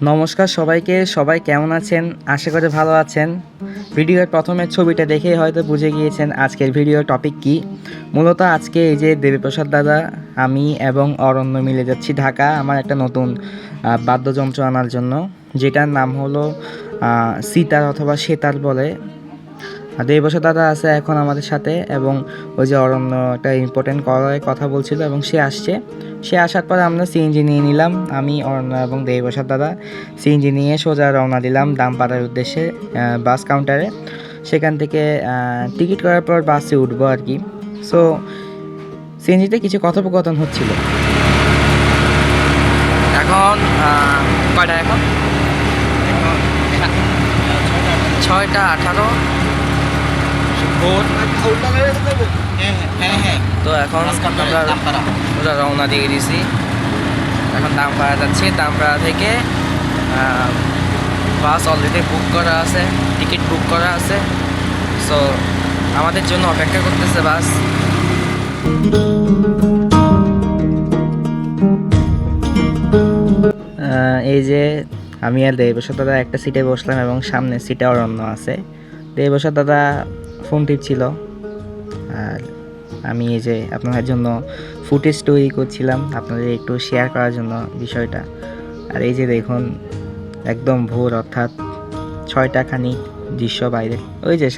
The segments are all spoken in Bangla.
নমস্কার সবাইকে, সবাই কেমন আছেন? আশা করি ভালো আছেন। ভিডিওর প্রথমে ছবিটা দেখেই হয়তো বুঝে গিয়েছেন আজকের ভিডিওর টপিক কী। মূলত আজকে এই যে দেবীপ্রসাদ দাদা, আমি এবং অরণ্য মিলে যাচ্ছি ঢাকা আমার একটা নতুন বাদ্যযন্ত্র আনার জন্য, যেটার নাম হলো সিতার অথবা সেতার বলে। দেবপ্রসাদ দাদা আছে এখন আমাদের সাথে, এবং ওই যে অরণ্য একটা ইম্পর্টেন্ট কলারে কথা বলছিল এবং সে আসছে। সে আসার পর আমরা সিএনজি নিয়ে নিলাম, আমি অরণ্য এবং দেবপ্রসাদ দাদা সিএনজি নিয়ে সোজা রওনা দিলাম দামপাড়ার উদ্দেশ্যে বাস কাউন্টারে। সেখান থেকে টিকিট করার পর বাসে উঠবো আর কি। সো সিএনজিতে কিছু কথোপকথন হচ্ছিল। এখন কয়টা? এখন 6:18 ভোর। তো এখন আমরা রওনা দিয়ে দিয়েছি। এখন দামপাড়া যাচ্ছি। দামপাড়া থেকে বাস অলরেডি বুক করা আছে, টিকিট বুক করা আছে। সো আমাদের জন্য অপেক্ষা করতেছে বাস। এই যে আমি আর দেবপ্রসাদ দাদা একটা সিটে বসলাম এবং সামনের সিটে অরণ্য আছে। দেবপ্রসাদ দাদা ফোন টিপছিল আর আমি এই যে আপনাদের জন্য ফুটেজ তৈরি করছিলাম, আপনাদের একটু শেয়ার করার জন্য বিষয়টা। আর এই যে দেখুন একদম ভোর, অর্থাৎ 6টা খানিক দৃশ্য বাইরে। ওই যে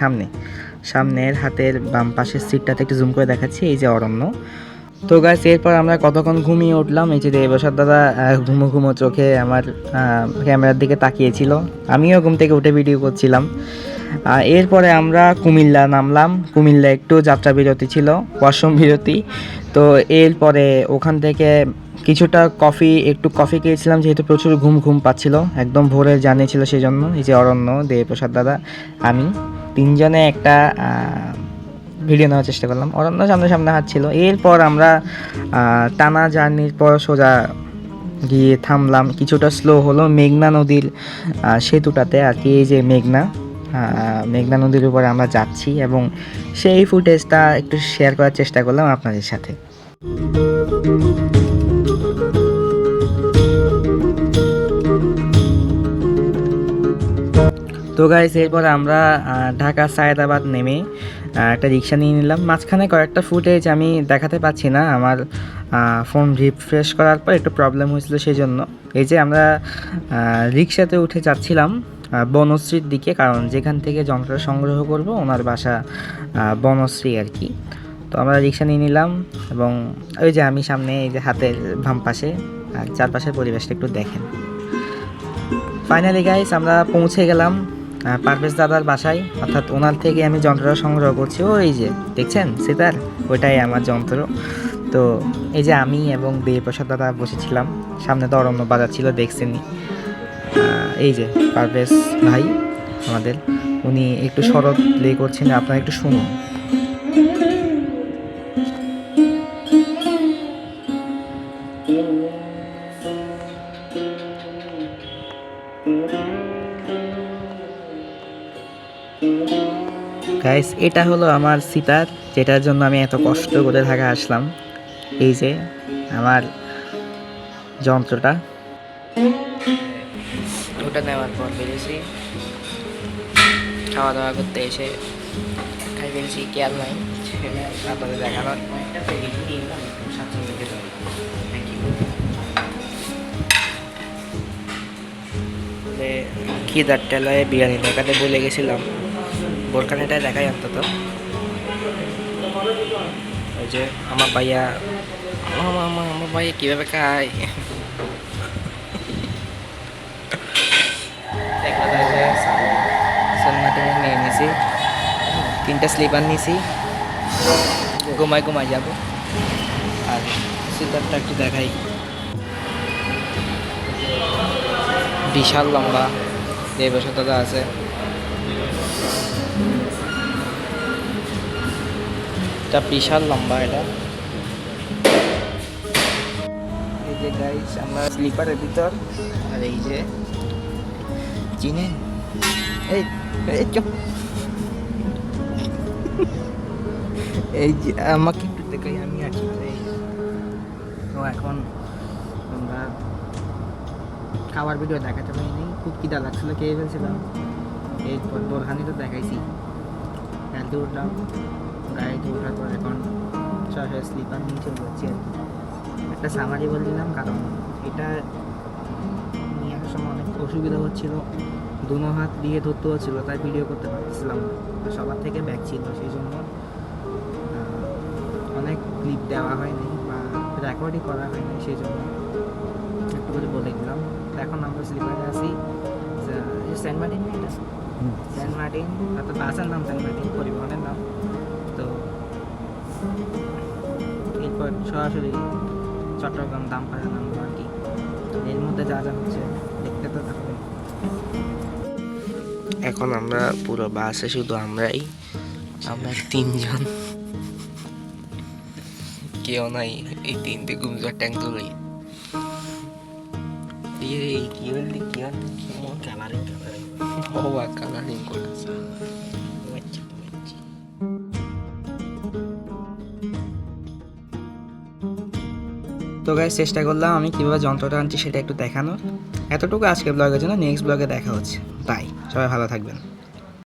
সামনের হাতের বাম পাশের সিটটাতে একটু জুম করে দেখাচ্ছি, এই যে অরণ্য। তো গাইস, এরপর আমরা কতক্ষণ ঘুমিয়ে উঠলাম। এই যে দেবপ্রসাদ দাদা ঘুমো ঘুমো চোখে আমার ক্যামেরার দিকে তাকিয়েছিল, আমিও ঘুম থেকে উঠে ভিডিও করছিলাম। এরপরে আমরা কুমিল্লা নামলাম। কুমিল্লা একটু যাত্রা বিরতি ছিল, ওয়াশরুম বিরতি। তো এরপরে ওখান থেকে কিছুটা একটু কফি খেয়েছিলাম, যেহেতু প্রচুর ঘুম পাচ্ছিল, একদম ভোরের জার্নি ছিল সেই জন্য। এই যে অরণ্য, দেবপ্রসাদ দাদা, আমি তিনজনে একটা ভিডিও নেওয়ার চেষ্টা করলাম। অরণ্য সামনে হাঁটছিল। এরপর আমরা টানা জার্নির পর সোজা গিয়ে থামলাম, কিছুটা স্লো হলো মেঘনা নদীর সেতুটাতে আর কি। এই যে মেঘনা নদীর উপরে আমরা যাচ্ছি এবং সেই ফুটেজটা একটু শেয়ার করার চেষ্টা করলাম আপনাদের সাথে। তো গাইস, এরপর আমরা ঢাকা সায়েদাবাদ নেমে একটা রিক্সা নিয়ে নিলাম। মাঝখানে কয়েকটা ফুটেজ আমি দেখাতে পাচ্ছি না, আমার ফোন রিফ্রেশ করার পর একটু প্রবলেম হয়েছিল সেই জন্য। এই যে আমরা রিক্সাতে উঠে যাচ্ছিলাম বনশ্রীর দিকে, কারণ যেখান থেকে যন্ত্র সংগ্রহ করব ওনার বাসা বনশ্রী আর কি। তো আমরা রিক্সা নিয়ে নিলাম এবং ওই যে আমি সামনে, এই যে হাতের বাম পাশে, আর চারপাশের পরিবেশটা একটু দেখেন। ফাইনালি গাইস, আমরা পৌঁছে গেলাম পারভেজ দাদার বাসায়, অর্থাৎ ওনার থেকে আমি যন্ত্রটা সংগ্রহ করছি। ওই যে দেখছেন সিতার, ওইটাই আমার যন্ত্র। তো এই যে আমি এবং দেবপ্রসাদ দাদা বসেছিলাম, সামনে তো অরণ্য বাজাচ্ছিল, দেখছেনি। এই যে পারভেজ ভাই আমাদের, উনি একটু শরৎ প্লে করছেন, আপনারা একটু শুনুন। গাইস, এটা হলো আমার সিতার, যেটার জন্য আমি এত কষ্ট করে ঢাকা আসলাম। এই যে আমার যন্ত্রটা, ওটা নেওয়ার পর বেরিয়েছি খাওয়া দাওয়া করতে, এসে খাই ফেলছি, খেয়াল নাই আপনাদের দেখানোর। খিদার টেলায় বিরিয়ানি দেখাতে বলে গেছিলাম, বোরখানিটা দেখাই অন্তত। ওই যে আমার ভাইয়া কীভাবে খায় নিয়ে নিছি, 3টা স্লিপার নিছি, ঘুমাই যাব। আর সিটারটা একটু দেখাই, বিশাল লম্বা। দেবপ্রসাদ দাদা আছে, এটা বিশাল লম্বা। এটা এই যে গাইস, আমরা স্লিপারের ভিতর। আর এই যে চিনেন, এই চুপ, এই যে আমাকে একটু দেখাই, আমি আছি। তো এখন আমরা খাবার ভিডিও দেখাতে পারিনি, খুব খিদা লাগছিল, খেয়ে ফেলছিলাম। এরপর বোরহানি তো দেখাইছি, গাড়িতে উঠলাম, গাড়িতে ওঠার পর এখন সরাসরি স্লিপার নিয়ে চলে যাচ্ছি আর কি। একটা সামারি বলছিলাম, কারণ এটা নিয়ে আসার সময় অনেক অসুবিধা হচ্ছিল, দুনো হাত দিয়ে ধরতে হচ্ছিলো, তাই ভিডিও করতে পারছিলাম না। সবার থেকে ব্যাক ছিল, সেই জন্য অনেক ক্লিপ দেওয়া হয়নি বা রেকর্ডই করা হয়নি, সেই জন্য একটু করে বলে দিলাম। এখন আমরা স্লিপারে আছি, সেন্ট মার্টিন, এটা সেন্ট মার্টিন, অর্থাৎ বাসের নাম সেন্ট মার্টিন, পরিবহনের নাম। তো এরপর সরাসরি চট্টগ্রাম দামপাড়া নামবো আর কি। এর মধ্যে যা যা হচ্ছে দেখতে তো থাকবে। এখন আমরা পুরো বাসে শুধু আমরা 3 জন, কেউ নাই। এই 3টে গুমজার ট্যাঙ্ক ধরে কি বললি, কি কালারিং কালারিং করেছে। তো গাইস, চেষ্টা করলাম আমি কীভাবে যন্ত্রটা আনছি সেটা একটু দেখানোর। এতটুকু আজকে ব্লগের জন্য, নেক্সট ব্লগে দেখা হচ্ছে। বাই, সবাই ভালো থাকবেন।